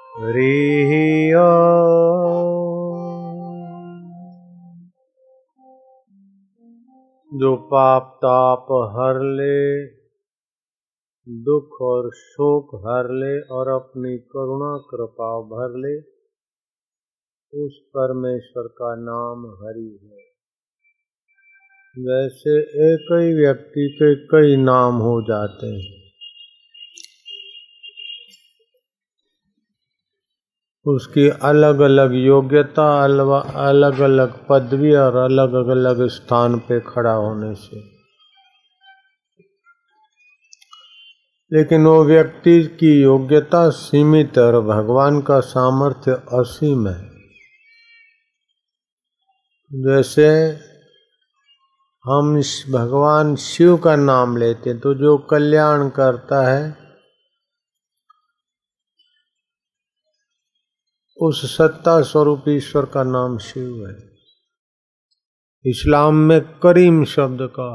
हरि जो पाप ताप हर ले, दुख और शोक हर ले और अपनी करुणा कृपा भर ले, उस परमेश्वर का नाम हरि है। वैसे एक ही व्यक्ति के कई नाम हो जाते हैं, उसकी अलग अलग योग्यता, अलग अलग पदवी और अलग अलग स्थान पे खड़ा होने से, लेकिन वो व्यक्ति की योग्यता सीमित और भगवान का सामर्थ्य असीम है। जैसे हम भगवान शिव का नाम लेते हैं तो जो कल्याण करता है उस सत्ता स्वरूप ईश्वर का नाम शिव है। इस्लाम में करीम शब्द का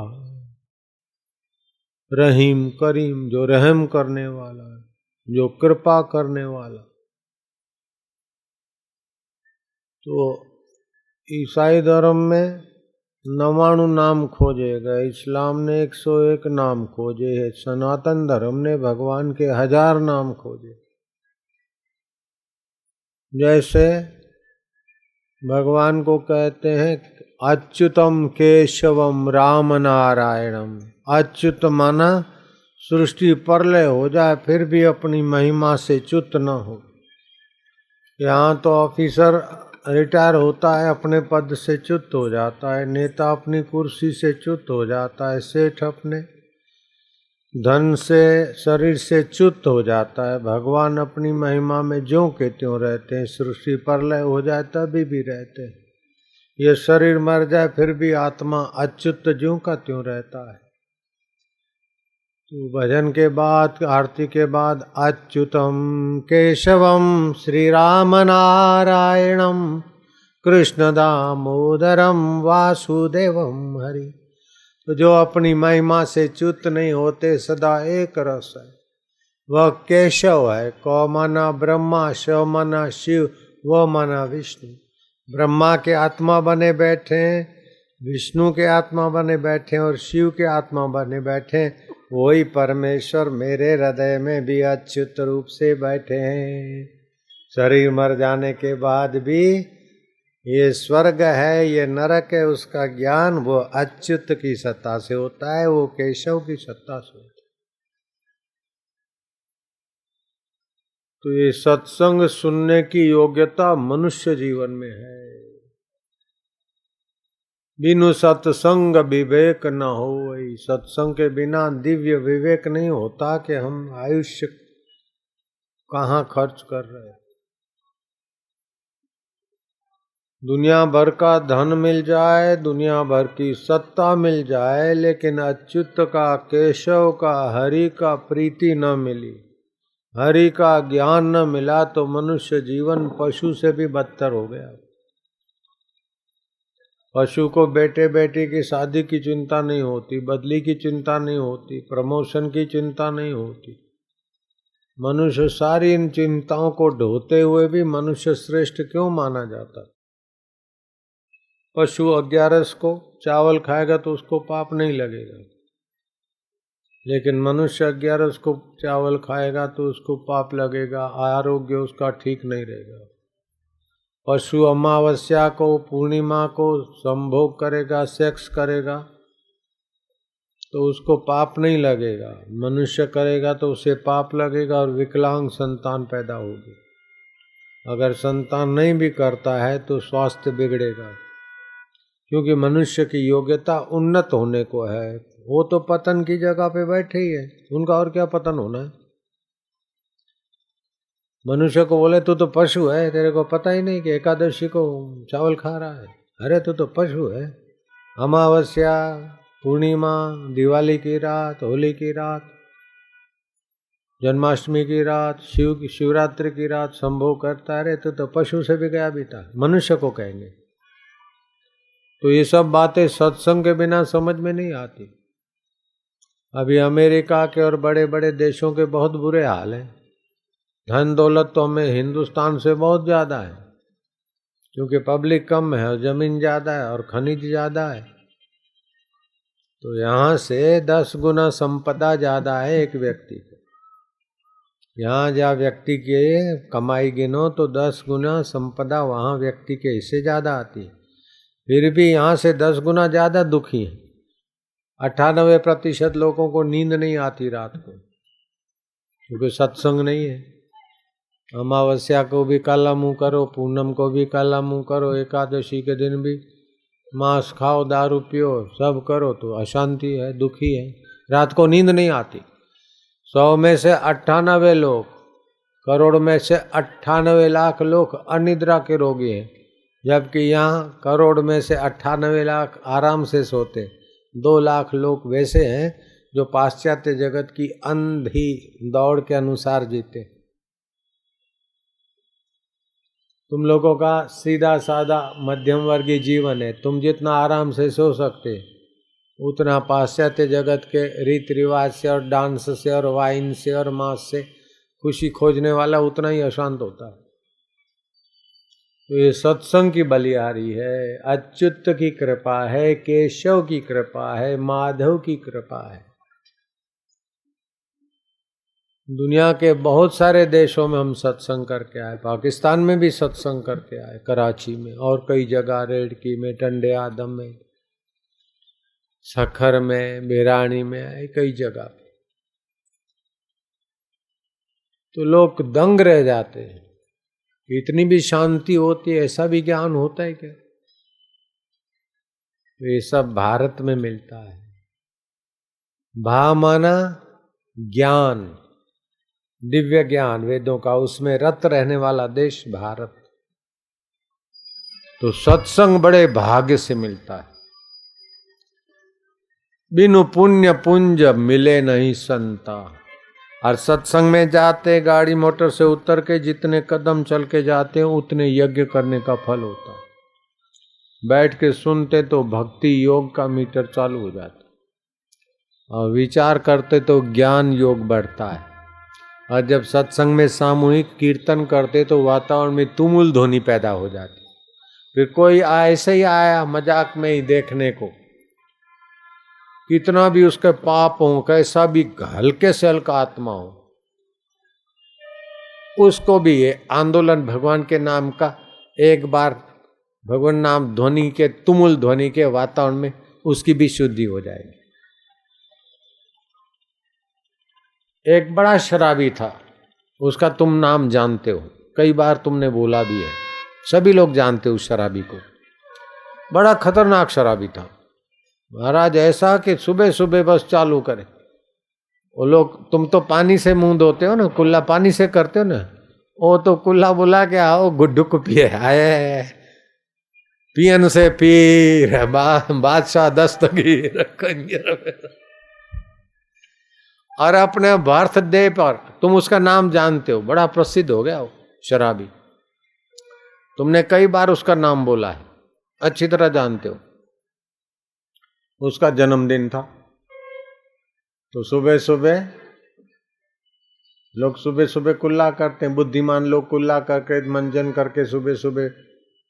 रहीम, करीम जो रहम करने वाला, जो कृपा करने वाला। तो ईसाई धर्म में 99 नाम खोजे गए, इस्लाम ने 101 नाम खोजे हैं, सनातन धर्म ने भगवान के 1000 नाम खोजे। जैसे भगवान को कहते हैं अच्युतम केशवम राम नारायणम। अच्युत माना सृष्टि प्रलय हो जाए फिर भी अपनी महिमा से च्युत न हो। यहाँ तो ऑफिसर रिटायर होता है अपने पद से च्युत हो जाता है, नेता अपनी कुर्सी से च्युत हो जाता है, सेठ अपने धन से शरीर से च्युत हो जाता है। भगवान अपनी महिमा में ज्यों के त्यों रहते हैं, सृष्टि प्रलय हो जाए तभी भी रहते हैं। ये शरीर मर जाए फिर भी आत्मा अच्युत ज्यों का त्यों रहता है। तो भजन के बाद, आरती के बाद अच्युतम केशवम श्री राम नारायणम कृष्ण दामोदरम वासुदेवम हरि। तो जो अपनी महिमा से च्युत नहीं होते, सदा एक रस है, वह केशव है। कौ माना ब्रह्मा, शिव माना शिव, वह माना विष्णु। ब्रह्मा के आत्मा बने बैठे, विष्णु के आत्मा बने बैठे और शिव के आत्मा बने बैठे। वही परमेश्वर मेरे हृदय में भी अच्युत रूप से बैठे हैं। शरीर मर जाने के बाद भी ये स्वर्ग है, ये नरक है, उसका ज्ञान वो अच्युत की सत्ता से होता है, वो केशव की सत्ता से होता है। तो ये सत्संग सुनने की योग्यता मनुष्य जीवन में है। बिनु सत्संग विवेक न हो। वही सत्संग के बिना दिव्य विवेक नहीं होता कि हम आयुष्य कहाँ खर्च कर रहे हैं। दुनिया भर का धन मिल जाए, दुनिया भर की सत्ता मिल जाए, लेकिन अच्युत का, केशव का, हरि का प्रीति न मिली, हरि का ज्ञान न मिला तो मनुष्य जीवन पशु से भी बदतर हो गया। पशु को बेटे बेटी की शादी की चिंता नहीं होती, बदली की चिंता नहीं होती, प्रमोशन की चिंता नहीं होती। मनुष्य सारी इन चिंताओं को ढोते हुए भी मनुष्य श्रेष्ठ क्यों माना जाता? पशु 11 को चावल खाएगा तो उसको पाप नहीं लगेगा, लेकिन मनुष्य 11 को चावल खाएगा तो उसको पाप लगेगा, आरोग्य उसका ठीक नहीं रहेगा। पशु अमावस्या को, पूर्णिमा को संभोग करेगा, सेक्स करेगा तो उसको पाप नहीं लगेगा। मनुष्य करेगा तो उसे पाप लगेगा और विकलांग संतान पैदा होगी। अगर संतान नहीं भी करता है तो स्वास्थ्य बिगड़ेगा, क्योंकि मनुष्य की योग्यता उन्नत होने को है। वो तो पतन की जगह पे बैठे ही है, उनका और क्या पतन होना है। मनुष्य को बोले तू तो पशु है, तेरे को पता ही नहीं कि एकादशी को चावल खा रहा है, अरे तू तो पशु है। अमावस्या, पूर्णिमा, दिवाली की रात, होली की रात, जन्माष्टमी की रात, शिवरात्रि की रात संभोग करता है, अरे तू तो पशु से भी गया बीता, मनुष्य को कहेंगे। तो ये सब बातें सत्संग के बिना समझ में नहीं आती। अभी अमेरिका के और बड़े बड़े देशों के बहुत बुरे हाल हैं। धन दौलत तो हमें हिंदुस्तान से बहुत ज्यादा है, क्योंकि पब्लिक कम है और जमीन ज्यादा है और खनिज ज्यादा है। तो यहाँ से 10 गुना संपदा ज्यादा है एक व्यक्ति को। यहाँ जहाँ व्यक्ति के कमाई गिनो तो 10 गुना संपदा वहाँ व्यक्ति के हिस्से ज्यादा आती है। फिर भी यहाँ से 10 गुना ज्यादा दुखी है। 98% लोगों को नींद नहीं आती रात को, क्योंकि सत्संग नहीं है। अमावस्या को भी काला मुंह करो, पूनम को भी काला मुंह करो, एकादशी के दिन भी मांस खाओ, दारू पियो, सब करो तो अशांति है, दुखी है, रात को नींद नहीं आती। 100 में से 98 लोग, करोड़ में से 98 लाख लोग अनिद्रा के रोगी हैं, जबकि यहाँ करोड़ में से 98 लाख आराम से सोते। 2 लाख लोग वैसे हैं जो पाश्चात्य जगत की अंधी दौड़ के अनुसार जीते। तुम लोगों का सीधा साधा मध्यम वर्गीय जीवन है। तुम जितना आराम से सो सकते उतना पाश्चात्य जगत के रीति रिवाज से और डांस से और वाइन से और मांस से खुशी खोजने वाला उतना ही अशांत होता है। तो ये सत्संग की बलिहारी है, अच्युत की कृपा है, केशव की कृपा है, माधव की कृपा है। दुनिया के बहुत सारे देशों में हम सत्संग करके आए, पाकिस्तान में भी सत्संग करके आए, कराची में और कई जगह, रेडकी में, टंडे आदम में, सखर में, बेरानी में आए, कई जगह। तो लोग दंग रह जाते हैं, इतनी भी शांति होती है, ऐसा भी ज्ञान होता है क्या? तो ये सब भारत में मिलता है। भा माना ज्ञान, दिव्य ज्ञान वेदों का, उसमें रत रहने वाला देश भारत। तो सत्संग बड़े भाग्य से मिलता है। बिनु पुण्य पुंज मिले नहीं संता। और सत्संग में जाते, गाड़ी मोटर से उतर के जितने कदम चल के जाते हैं उतने यज्ञ करने का फल होता है। बैठ के सुनते तो भक्ति योग का मीटर चालू हो जाता, और विचार करते तो ज्ञान योग बढ़ता है। और जब सत्संग में सामूहिक कीर्तन करते तो वातावरण में तुमुल ध्वनि पैदा हो जाती। फिर कोई ऐसे ही आया मजाक में ही देखने को, कितना भी उसके पाप हो, कैसा भी हल्के से हल्का आत्मा हो, उसको भी ये आंदोलन भगवान के नाम का, एक बार भगवान नाम ध्वनि के, तुमुल ध्वनि के वातावरण में उसकी भी शुद्धि हो जाएगी। एक बड़ा शराबी था, उसका तुम नाम जानते हो, कई बार तुमने बोला भी है, सभी लोग जानते हो उस शराबी को। बड़ा खतरनाक शराबी था महाराज, ऐसा कि सुबह सुबह बस चालू करे। वो लोग, तुम तो पानी से मुंह धोते हो ना, कुल्ला पानी से करते हो ना, वो तो कुल्ला बुला के आओ गुड्डुक पिए, आए पियन से पीर बादशाह दस्तगीर और अपने बर्थडे पर तुम उसका नाम जानते हो, बड़ा प्रसिद्ध हो गया वो शराबी। तुमने कई बार उसका नाम बोला है, अच्छी तरह जानते हो। उसका जन्मदिन था, तो सुबह सुबह लोग सुबह सुबह कुल्ला करते हैं, बुद्धिमान लोग कुल्ला करके मंजन करके सुबह सुबह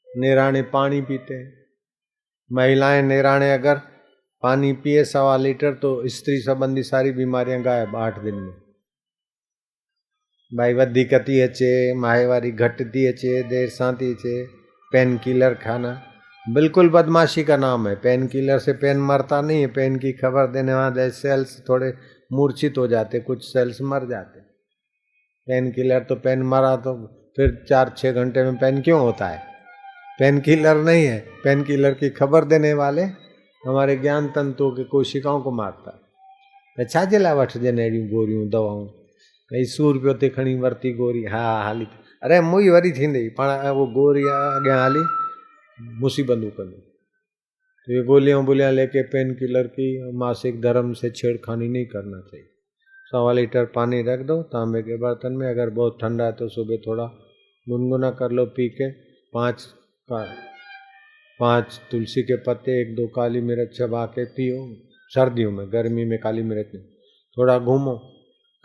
नेराणे पानी पीते हैं। महिलाएं नेराणे अगर पानी पिए 1.25 लीटर तो स्त्री संबंधी सारी बीमारियां गायब 8 दिन में। भाई वधिकती अचे, माहेवारी घटती अचे, देर सांती अचे, पेन किलर खाना, बिल्कुल बदमाशी का नाम है। पेन किलर से पेन मरता नहीं है, पेन की खबर देने वाले सेल्स थोड़े मूर्छित हो जाते, कुछ सेल्स मर जाते। पेन किलर तो पेन मरा तो फिर 4-6 घंटे में पेन क्यों होता है? पेन किलर नहीं है, पेन किलर की खबर देने वाले हमारे ज्ञान तंतुओं की कोशिकाओं को मारता है। छाजे लाइ वठिजे अहिड़ियूं गोरियूं दवाऊं, कई 100 रुपयो ते खणी वरिती गोरी, हा हाली, अरे मुई वरी थींदी पाण वो गोरी अॻियां हाली मुसीबतूं कंदी। तो ये गोलियां बोलियां लेके पेन किलर की मासिक धर्म से छेड़खानी नहीं करना चाहिए। 1.25 लीटर पानी रख दो तांबे के बर्तन में, अगर बहुत ठंडा है तो सुबह थोड़ा गुनगुना कर लो, पी के 5 तुलसी के पत्ते, 1-2 काली मिर्च चबा के पियो। सर्दियों में, गर्मी में काली मिर्च नहीं। थोड़ा घूमो,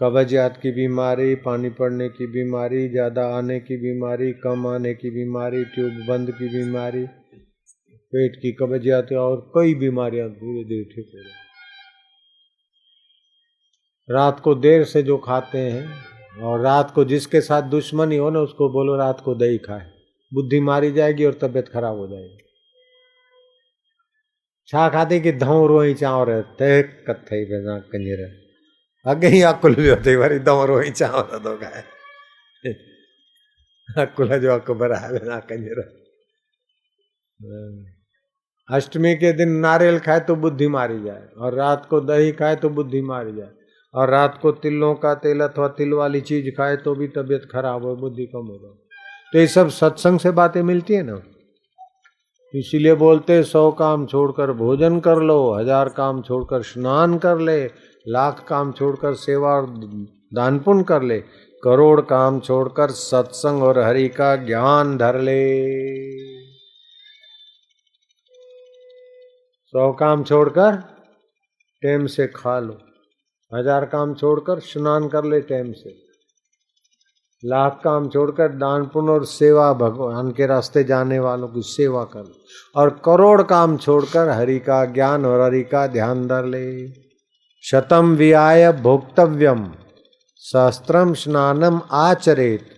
कब्जियत की बीमारी, पानी पड़ने की बीमारी, ज़्यादा आने की बीमारी, कम आने की बीमारी, ट्यूब बंद की बीमारी, पेट की कब्जियत और कई बीमारियां धीरे धीरे ठीक हो जाती। रात को देर से जो खाते हैं और रात को जिसके साथ दुश्मनी हो ना उसको बोलो रात को दही खाए, बुद्धि मारी जाएगी और तबीयत खराब हो जाएगी। छा खाते कि धौ रोई चाव रहते कथे बेना कंजर अगे ही अकुल भी होते वारी धौ रोई चाव तो खाए अकुल जो अकबर है बेना कंजर। अष्टमी के दिन नारियल खाए तो बुद्धि मारी जाए और रात को दही खाए तो बुद्धि मारी जाए और रात को तिलों का तेल अथवा तिल वाली चीज खाए तो भी तबीयत खराब हो, बुद्धि कम होगा। तो ये सब सत्संग से बातें मिलती है ना, इसीलिए बोलते 100 काम छोड़कर भोजन कर लो, 1000 काम छोड़कर स्नान कर ले, 1,00,000 काम छोड़कर सेवा और दान पुण्य कर ले, करोड़ काम छोड़कर सत्संग और हरि का ज्ञान धर ले। 100 काम छोड़कर टाइम से खा लो, 1000 काम छोड़कर स्नान कर ले टाइम से, 1,00,000 काम छोड़कर दान पुण्य और सेवा भगवान के रास्ते जाने वालों की सेवा कर लो, और करोड़ काम छोड़कर हरि का ज्ञान और हरि का ध्यान धर ले। शतम विहाय भोक्तव्यम सहस्त्रम स्नानम आचरेत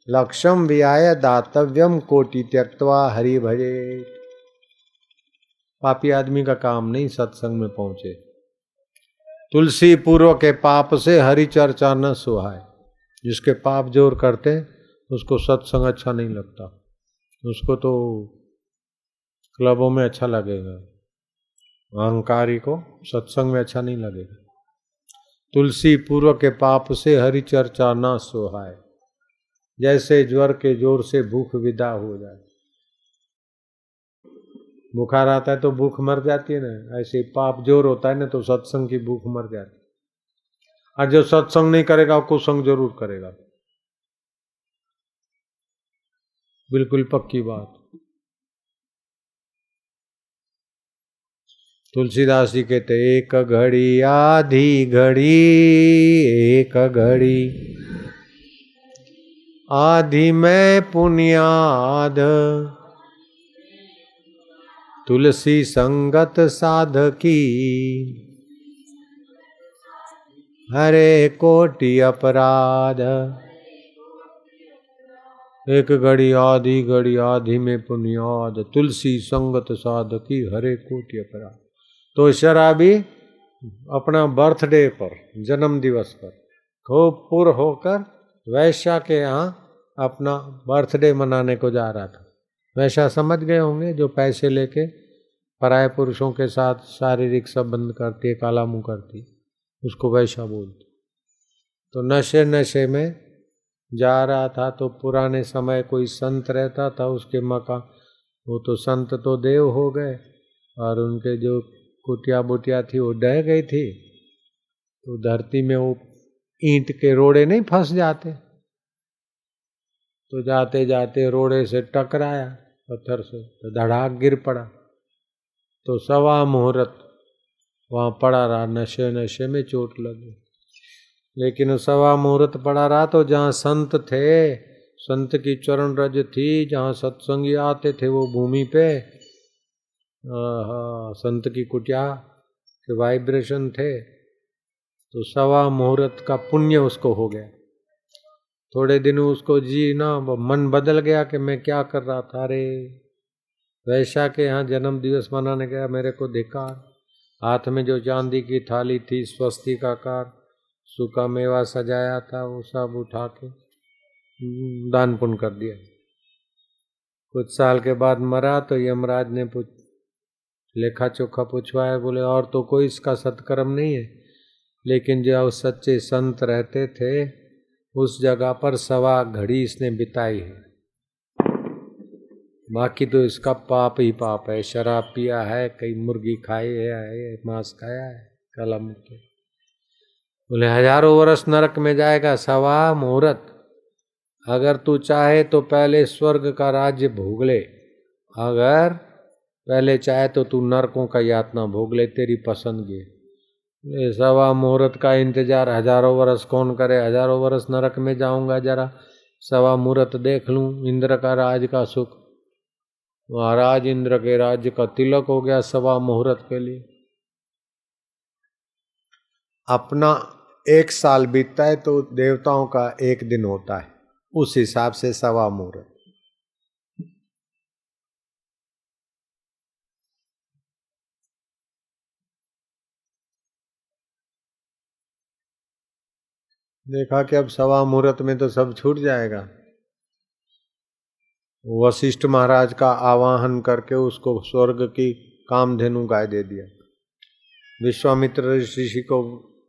लक्षम विहाय दातव्यम कोटि त्यक्त्वा हरि भजे। पापी आदमी का काम नहीं सत्संग में पहुंचे। तुलसी पूर्व के पाप से हरि चर्चा न सुहाए। जिसके पाप जोर करते उसको सत्संग अच्छा नहीं लगता, उसको तो क्लबों में अच्छा लगेगा, अहंकारी को सत्संग में अच्छा नहीं लगेगा। तुलसी पूर्व के पाप से हरि चर्चा ना सुहाए। जैसे ज्वर के जोर से भूख विदा हो जाए, बुखार आता है तो भूख मर जाती है ना, ऐसे पाप जोर होता है ना तो सत्संग की भूख मर जाती है। और जो सत्संग नहीं करेगा वो कुसंग जरूर करेगा, बिल्कुल पक्की बात। तुलसीदास जी कहते एक घड़ी आधी घड़ी, एक घड़ी आधी में पुण्याद, तुलसी संगत साधकी हरे कोटि अपराध। एक घड़ी आधी में पुण्याद, तुलसी संगत साधकी हरे कोटि अपराध। तो शराबी अपना बर्थडे पर, जन्म दिवस पर खूब पुर होकर वैश्या के यहाँ अपना बर्थडे मनाने को जा रहा था। वैश्या समझ गए होंगे जो पैसे लेके पराये पुरुषों के साथ शारीरिक संबंध करती है, काला मुंह करती, उसको वैश्या बोलती। तो नशे में जा रहा था तो पुराने समय कोई संत रहता था उसके मकान, वो तो संत तो देव हो गए और उनके जो कुटिया बुटिया थी वो ढह गई थी। तो धरती में वो ईंट के रोड़े नहीं फंस जाते, तो जाते जाते रोड़े से टकराया पत्थर से, तो धड़ाक गिर पड़ा। तो सवा मुहूर्त वहाँ पड़ा रहा, नशे में चोट लगी। लेकिन सवा मुहूर्त पड़ा रहा तो जहाँ संत थे, संत की चरण रज थी, जहाँ सत्संगी आते थे वो भूमि पे संत की कुटिया के वाइब्रेशन थे, तो सवा मुहूर्त का पुण्य उसको हो गया। थोड़े दिन उसको जी ना मन बदल गया कि मैं क्या कर रहा था, अरे वैश्या के यहाँ जन्म दिवस मनाने गया, मेरे को धिक्कार। हाथ में जो चांदी की थाली थी, स्वस्तिकाकार सूखा मेवा सजाया था, वो सब उठा के दान पुण्य कर दिया। कुछ साल के बाद मरा तो यमराज ने लेखा चोखा पूछवाया, बोले और तो कोई इसका सत्कर्म नहीं है, लेकिन जो सच्चे संत रहते थे उस जगह पर सवा घड़ी इसने बिताई है, बाकी तो इसका पाप ही पाप है। शराब पिया है, कई मुर्गी खाई है, मांस खाया है, कलम के। बोले 1000 वर्ष नरक में जाएगा, सवा मुहूर्त। अगर तू चाहे तो पहले स्वर्ग का राज्य भोग ले, अगर पहले चाहे तो तू नरकों का यातना भोग ले, तेरी पसंद की। ये सवा मुहूर्त का इंतजार हजारों वर्ष कौन करे, हजारों वर्ष नरक में जाऊंगा, जरा सवा मुहूर्त देख लूं इंद्र का राज का सुख। महाराज इंद्र के राज्य का तिलक हो गया सवा मुहूर्त के लिए। अपना 1 साल बीतता है तो देवताओं का 1 दिन होता है, उस हिसाब से सवा मुहूर्त। देखा कि अब सवा मुहूर्त में तो सब छूट जाएगा। वशिष्ठ महाराज का आवाहन करके उसको स्वर्ग की कामधेनु गाय दे दिया। विश्वामित्र ऋषि को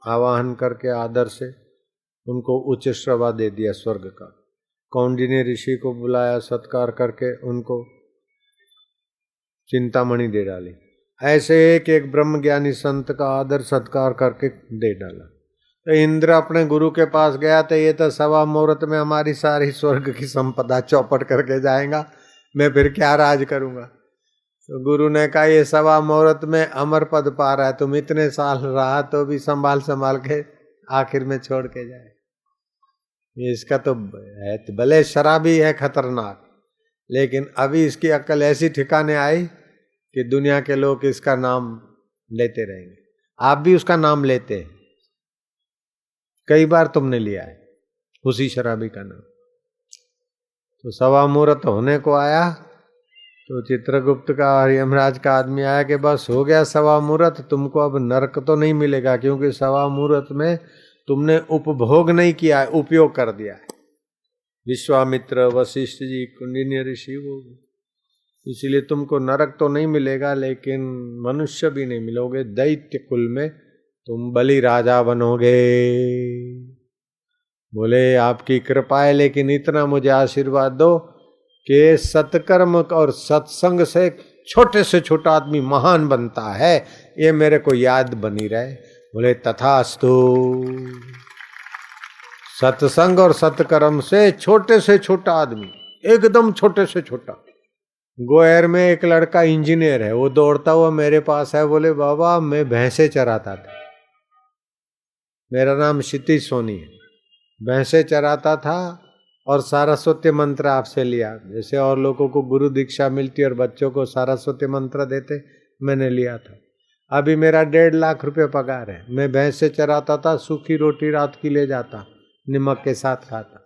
आवाहन करके आदर से उनको उच्च श्रवा दे दिया स्वर्ग का। कौंडिन्य ऋषि को बुलाया, सत्कार करके उनको चिंतामणि दे डाली। ऐसे एक एक ब्रह्मज्ञानी संत का आदर सत्कार करके दे डाला। तो इंद्र अपने गुरु के पास गया तो ये तो सवा मुहूर्त में हमारी सारी स्वर्ग की संपदा चौपट करके जाएगा, मैं फिर क्या राज करूंगा। तो गुरु ने कहा ये सवा मुहूर्त में अमर पद पा रहा है, तुम इतने साल रहा तो भी संभाल संभाल के आखिर में छोड़ के जाए। ये इसका तो है, भले शराबी है खतरनाक, लेकिन अभी इसकी अक्ल ऐसी ठिकाने आई कि दुनिया के लोग इसका नाम लेते रहेंगे। आप भी उसका नाम लेते हैं, कई बार तुमने लिया है उसी शराबी का नाम। तो सवा मुहूर्त होने को आया तो चित्रगुप्त का और यमराज का आदमी आया कि बस हो गया सवा मुहूर्त, तुमको अब नरक तो नहीं मिलेगा, क्योंकि सवा मुहूर्त में तुमने उपभोग नहीं किया है, उपयोग कर दिया है। विश्वामित्र, वशिष्ठ जी, कौंडिन्य ऋषि, वो इसीलिए तुमको नरक तो नहीं मिलेगा, लेकिन मनुष्य भी नहीं मिलोगे। दैत्य कुल में तुम बलि राजा बनोगे। बोले आपकी कृपा है, लेकिन इतना मुझे आशीर्वाद दो कि सत्कर्म और सत्संग से छोटे से छोटा आदमी महान बनता है, ये मेरे को याद बनी रहे। बोले तथास्तु। सत्संग और सत्कर्म से छोटा आदमी, एकदम छोटे से छोटा। गोयर में एक लड़का इंजीनियर है, वो दौड़ता हुआ मेरे पास है, बोले बाबा मैं भैंसे चराता था, मेरा नाम क्षितिज सोनी है, भैंसे चराता था और सारस्वती मंत्र आपसे लिया। जैसे और लोगों को गुरु दीक्षा मिलती और बच्चों को सारस्वती मंत्र देते, मैंने लिया था। अभी मेरा 1.5 लाख रुपए पगार है। मैं भैंसे चराता था, सूखी रोटी रात की ले जाता, नमक के साथ खाता।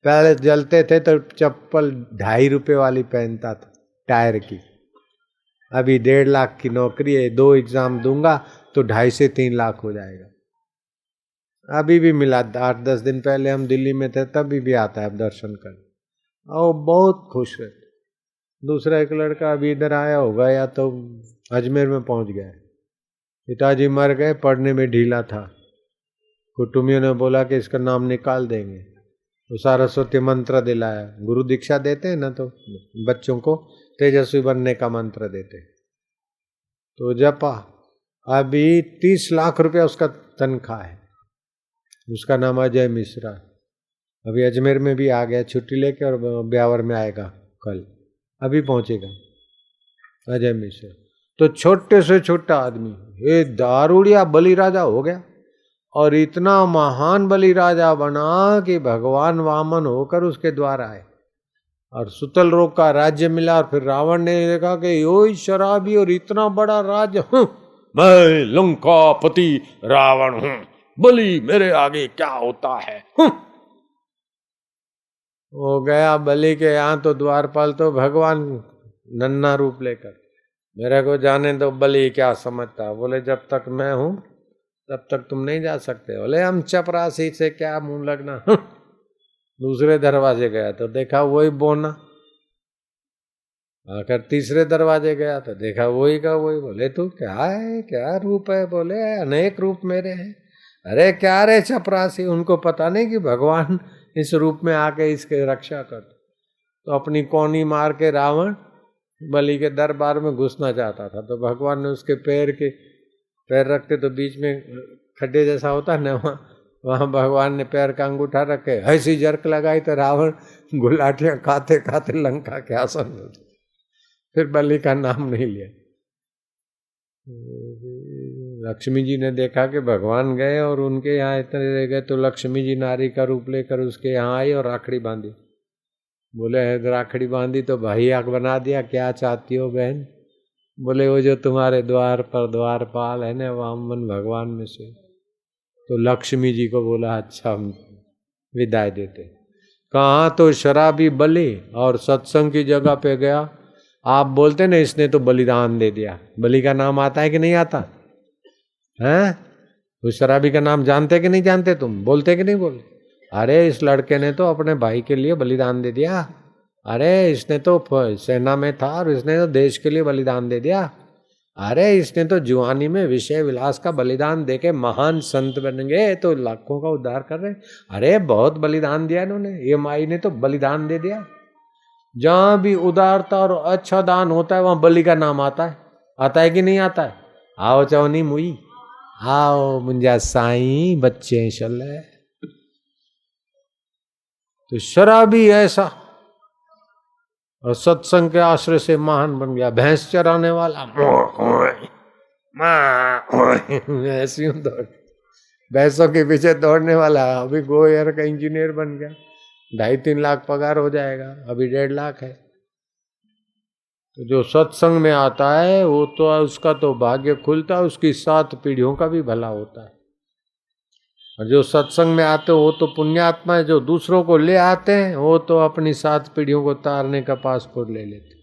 पहले जलते थे तो चप्पल 2.5 रुपए वाली पहनता था टायर की। अभी 1.5 लाख की नौकरी है, 2 एग्जाम दूंगा तो 2.5 से 3 लाख हो जाएगा। अभी भी मिला, 8-10 दिन पहले हम दिल्ली में थे, तभी भी आता है अब दर्शन कर और बहुत खुश है। दूसरा एक लड़का अभी इधर आया होगा या तो अजमेर में पहुंच गया है। पिताजी मर गए, पढ़ने में ढीला था, कुटुंबियों ने बोला कि इसका नाम निकाल देंगे, तो सारस्वती मंत्र दिलाया। गुरु दीक्षा देते हैं ना, तो बच्चों को तेजस्वी बनने का मंत्र देते, तो जपा। अभी 30 लाख रुपया उसका तनख्वाह है। उसका नाम अजय मिश्रा। अभी अजमेर में भी आ गया छुट्टी लेके, और ब्यावर में आएगा कल, अभी पहुंचेगा अजय मिश्रा। तो छोटे से छोटा आदमी ये दारूड़िया बलि राजा हो गया, और इतना महान बलि राजा बना कि भगवान वामन होकर उसके द्वार आए और सुतल रोग का राज्य मिला। और फिर रावण ने देखा कि यो शराबी और इतना बड़ा राज्य, मैं लंकापति रावण हूं, बलि मेरे आगे क्या होता है। हो गया बलि के यहाँ तो द्वारपाल तो भगवान नन्हा रूप लेकर, मेरे को जाने दो, बलि क्या समझता। बोले जब तक मैं हूं तब तक तुम नहीं जा सकते। बोले हम चपरासी से क्या मुंह लगना। दूसरे दरवाजे गया तो देखा वही बोना, आकर तीसरे दरवाजे गया तो देखा वही का वही। बोले तू क्या है, क्या रूप है। बोले अनेक रूप मेरे हैं। अरे क्या रे चपरासी, उनको पता नहीं कि भगवान इस रूप में आके इसके रक्षा कर। तो अपनी कौनी मार के रावण बलि के दरबार में घुसना चाहता था, तो भगवान ने उसके पैर रखते तो बीच में खड्डे जैसा होता है ना, वहाँ भगवान ने पैर का अंगूठा रखे, ऐसी जर्क लगाई तो रावण गुलाटियां खाते खाते लंका के आसन में। फिर बलि का नाम नहीं लिया। लक्ष्मी जी ने देखा कि भगवान गए और उनके यहाँ इतने रह गए, तो लक्ष्मी जी नारी का रूप लेकर उसके यहाँ आई और राखड़ी बांधी। बोले राखड़ी बांधी तो भाई आग बना दिया, क्या चाहती हो बहन? बोले वो जो तुम्हारे द्वार पर द्वारपाल है ना, वामन भगवान में से। तो लक्ष्मी जी को बोला अच्छा हम विदाई देते। कहाँ तो शराबी बलि और सत्संग की जगह पे गया। आप बोलते ना इसने तो बलिदान दे दिया, बलि का नाम आता है कि नहीं आता है? उस शराबी का नाम जानते कि नहीं जानते? तुम बोलते कि नहीं बोलते? अरे इस लड़के ने तो अपने भाई के लिए बलिदान दे दिया। अरे इसने तो सेना में था और इसने तो देश के लिए बलिदान दे दिया। अरे इसने तो जुआनी में विषय विलास का बलिदान देके महान संत बन गए, तो लाखों का उद्धार कर रहे। अरे बहुत बलिदान दिया इन्होंने, ये माई ने तो बलिदान दे दिया। जहां भी उदारता और अच्छा दान होता है वहां बलि का नाम आता है कि नहीं आता है? आओ चौनी मुई, आओ मुंजा साई बच्चे चल। तो शराबी ऐसा और सत्संग के आश्रय से महान बन गया। भैंस चराने वाला ऐसी दौड़, भैंसों के पीछे दौड़ने वाला अभी गोयर का इंजीनियर बन गया, 2.5-3 लाख पगार हो जाएगा, अभी 1.5 लाख है। तो जो सत्संग में आता है वो तो उसका तो भाग्य खुलता है, उसकी 7 पीढ़ियों का भी भला होता है। और जो सत्संग में आते हो वो तो पुण्यात्मा है, जो दूसरों को ले आते हैं वो तो अपनी 7 पीढ़ियों को तारने का पासपोर्ट ले लेते।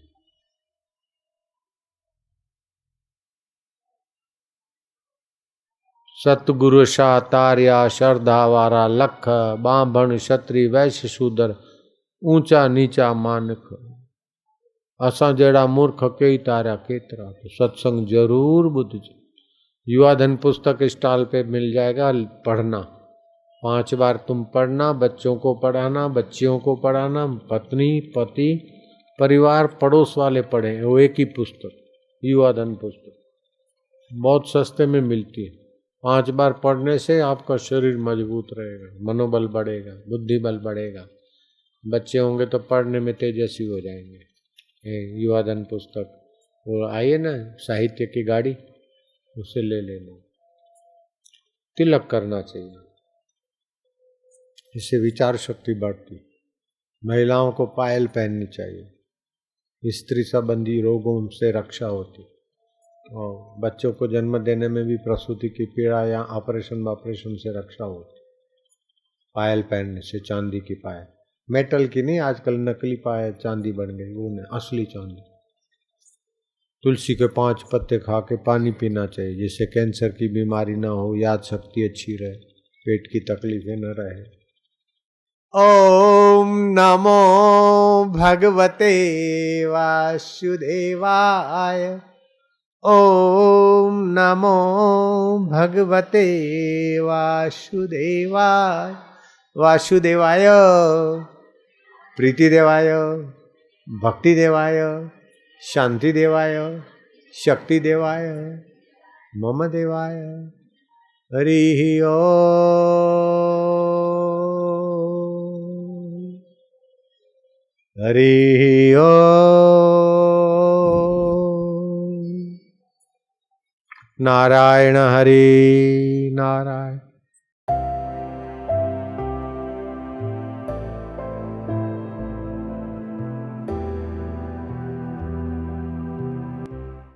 सतगुरु शाह तारिया श्रद्धा वारा लख, बांभण क्षत्रि वैश्य शूदर, ऊंचा नीचा मानक, असा जेड़ा मूर्ख कई तारा केतरा। तो सत्संग जरूर बुद्ध जी। युवा धन पुस्तक स्टॉल पे मिल जाएगा, पढ़ना 5 बार तुम पढ़ना, बच्चों को पढ़ाना, बच्चियों को पढ़ाना, पत्नी पति परिवार पड़ोस वाले पढ़े, वो एक ही पुस्तक युवा धन पुस्तक बहुत सस्ते में मिलती है। 5 बार पढ़ने से आपका शरीर मजबूत रहेगा, मनोबल बढ़ेगा, बुद्धि बल बढ़ेगा। बच्चे होंगे तो पढ़ने में तेजस्वी हो जाएंगे। युवा धन पुस्तक वो आइए ना, साहित्य की गाड़ी, उसे ले लेना। तिलक करना चाहिए, इससे विचार शक्ति बढ़ती। महिलाओं को पायल पहननी चाहिए, स्त्री संबंधी रोगों से रक्षा होती। और बच्चों को जन्म देने में भी प्रसूति की पीड़ा या ऑपरेशन से रक्षा होती पायल पहनने से। चांदी की पायल, मेटल की नहीं, आजकल नकली पायल चांदी बन गई, वो नहीं, असली चांदी। तुलसी के 5 पत्ते खा के पानी पीना चाहिए, जिससे कैंसर की बीमारी ना हो, याद शक्ति अच्छी रहे, पेट की तकलीफें न रहे। ओम नमो भगवते वासुदेवाय, ओम नमो भगवते वासुदेवाय, वासुदेवाय प्रीति देवाय, भक्ति देवाय, शांति देवाय, शक्ति देवाय, मम देवाय। हरि ओम, हरि ओम। नारायण हरि नारायण।